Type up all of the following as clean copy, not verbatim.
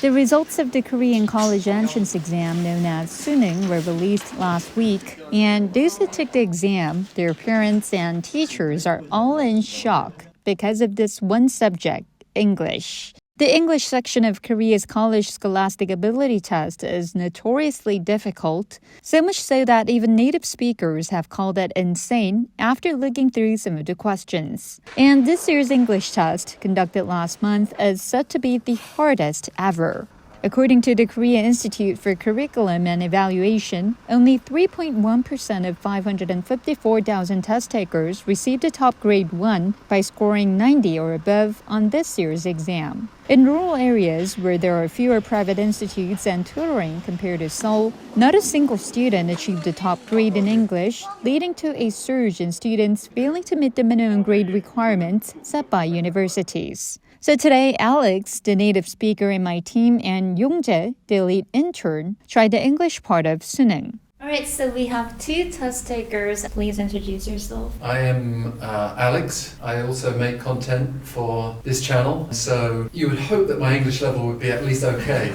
The results of the Korean college entrance exam known as Suneung were released last week, and those who took the exam, their parents and teachers are all in shock because of this one subject, English. The English section of Korea's college scholastic ability test is notoriously difficult, so much so that even native speakers have called it insane after looking through some of the questions. And this year's English test, conducted last month, is said to be the hardest ever. According to the Korea Institute for Curriculum and Evaluation, only 3.1% of 554,000 test takers received a top grade 1 by scoring 90 or above on this year's exam. In rural areas where there are fewer private institutes and tutoring compared to Seoul, not a single student achieved a top grade in English, leading to a surge in students failing to meet the minimum grade requirements set by universities. So today, Alex, the native speaker in my team, and Yongjae, the elite intern, tried the English part of Suneung. All right, so we have two test takers. Please introduce yourself. I am Alex. I also make content for this channel, so you would hope that my English level would be at least okay.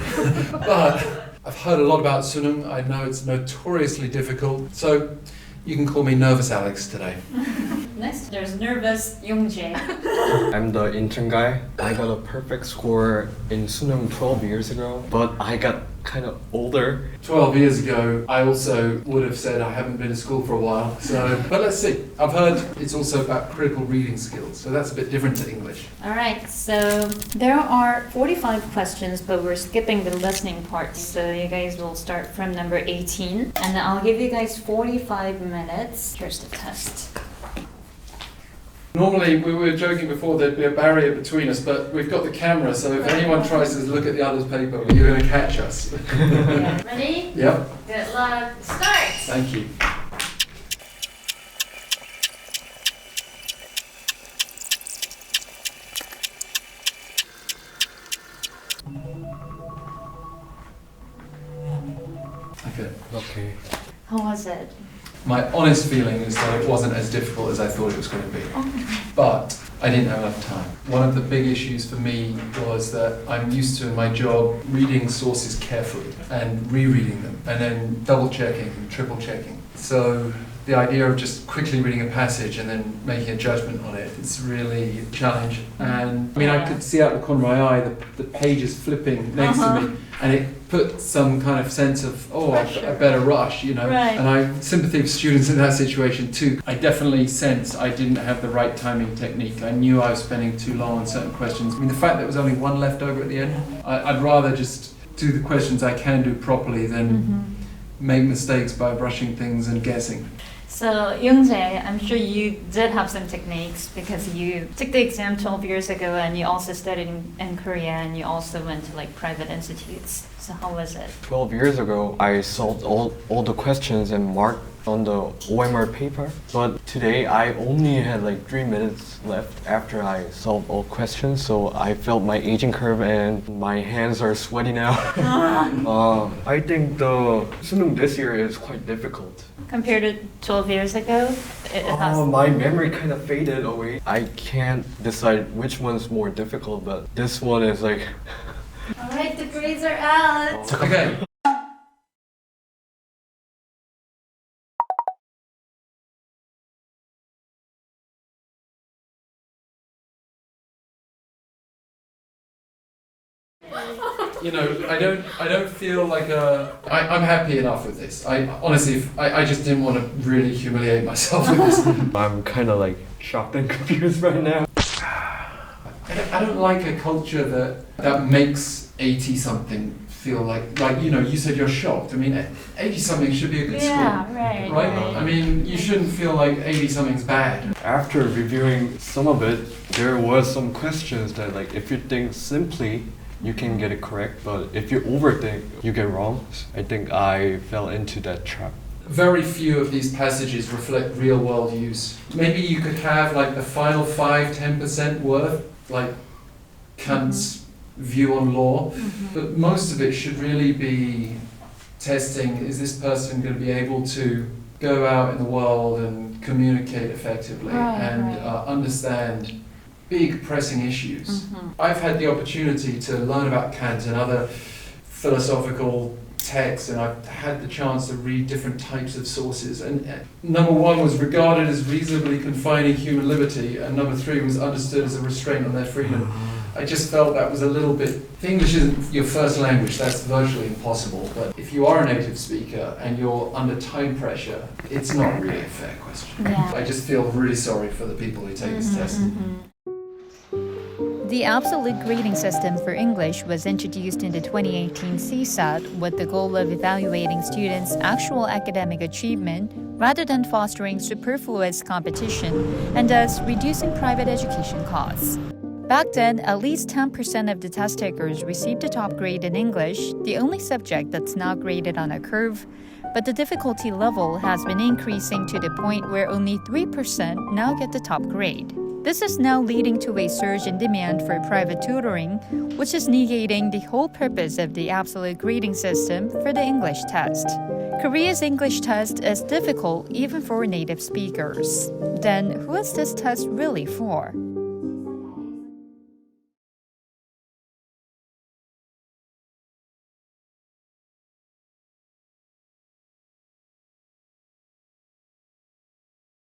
But I've heard a lot about Suneung. I know it's notoriously difficult, so you can call me Nervous Alex today. Next, there's Nervous Yongjae. I'm the intern guy. I got a perfect score in Suneung 12 years ago, but I got kind of older. 12 years ago, I also would have said I haven't been to school for a while. But let's see. I've heard it's also about critical reading skills, so that's a bit different to English. All right, so there are 45 questions, but we're skipping the listening part. So you guys will start from number 18, and I'll give you guys 45 minutes. Here's the test. Normally, we were joking before there'd be a barrier between us, but we've got the camera, so if anyone tries to look at the other's paper, you're going to catch us. Yeah. Ready? Yep. Good luck. Start! Thank you. Okay. How was it? My honest feeling is that it wasn't as difficult as I thought it was going to be. But I didn't have enough time. One of the big issues for me was that I'm used to in my job reading sources carefully and rereading them and then double checking and triple checking. So the idea of just quickly reading a passage and then making a judgment on it, it's really a challenge. And I mean, I could see out the corner of my eye the pages flipping next to me, and it put some kind of sense of, I better rush, you know. Right. And I have sympathy for students in that situation too. I definitely sensed I didn't have the right timing technique. I knew I was spending too long on certain questions. I mean, the fact that there was only one left over at the end, I'd rather just do the questions I can do properly than make mistakes by rushing things and guessing. So, Yongjae, I'm sure you did have some techniques because you took the exam 12 years ago and you also studied in Korea and you also went to like private institutes. So how was it? 12 years ago, I solved all the questions and marked on the OMR paper. But today, I only had like 3 minutes left after I solved all questions. So I felt my aging curve and my hands are sweaty now. I think the Suneung this year is quite difficult. Compared to 12 years ago? It has... My memory kind of faded away. I can't decide which one's more difficult, but this one is like... Alright, the grades are out! Okay. You know, I don't feel like I'm happy enough with this. I honestly, I just didn't want to really humiliate myself with this. I'm kind of like shocked and confused right now. I don't like a culture that makes 80-something feel like, you know, you said you're shocked. I mean, 80-something should be a good score. Yeah, right. I mean, you shouldn't feel like 80-something's bad. After reviewing some of it, there was some questions that like, if you think simply, you can get it correct, but if you overthink, you get wrong. I think I fell into that trap. Very few of these passages reflect real-world use. Maybe you could have like the final 5-10% worth, like Kant's view on law, but most of it should really be testing, is this person going to be able to go out in the world and communicate effectively and understand big pressing issues. I've had the opportunity to learn about Kant and other philosophical texts, and I've had the chance to read different types of sources. And number one was regarded as reasonably confining human liberty, and number three was understood as a restraint on their freedom. I just felt that was a little bit. If English isn't your first language, that's virtually impossible. But if you are a native speaker and you're under time pressure, it's not really a fair question. Yeah. I just feel really sorry for the people who take this test. The absolute grading system for English was introduced in the 2018 CSAT with the goal of evaluating students' actual academic achievement rather than fostering superfluous competition and thus reducing private education costs. Back then, at least 10% of the test takers received a top grade in English, the only subject that's not graded on a curve, but the difficulty level has been increasing to the point where only 3% now get the top grade. This is now leading to a surge in demand for private tutoring, which is negating the whole purpose of the absolute grading system for the English test. Korea's English test is difficult even for native speakers. Then, who is this test really for?